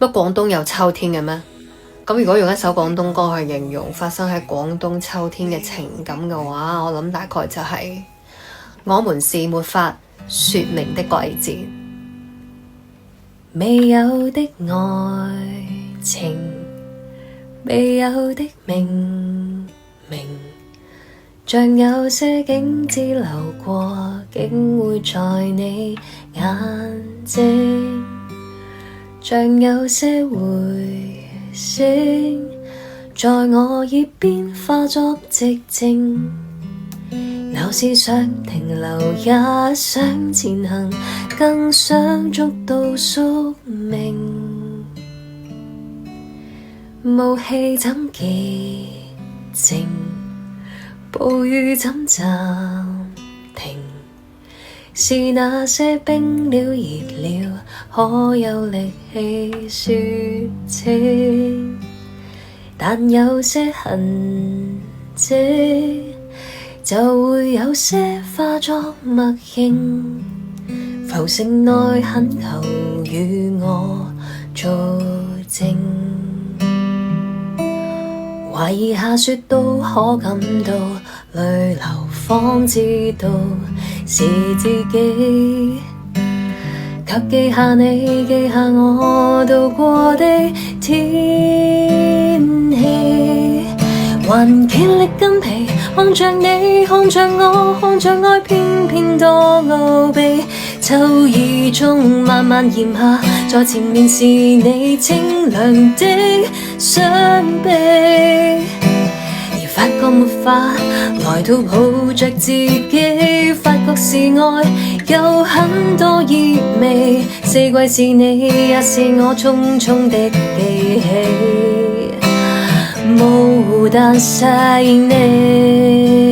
乜廣東有秋天嘅咩？咁如果用一首廣東歌去形容發生喺廣東秋天嘅情感嘅話，我諗大概就係我們是沒法說明的季節，未有的愛情，未有的明明，像有些景致流過，竟會在你眼睛，像有些回聲在我耳邊化作寂靜，有時想停留也想前行，更想捉到宿命，霧氣怎潔淨，暴雨怎暫停，是那些冰了熱了，可有力氣說清，但有些痕跡就會有些化作默認，浮城內懇求與我做證，懷疑下雪都可感到淚流，方知道是自己，卻記下你，記下我度過的天氣，還竭力筋疲，看着你，看着我，看着愛偏偏多奧秘，秋意中慢慢炎夏，在前面是你清涼的雙臂，而發覺沒法來到抱着自己，發覺是愛有很多意味，四季是你也是我匆匆的記起，模糊但細膩。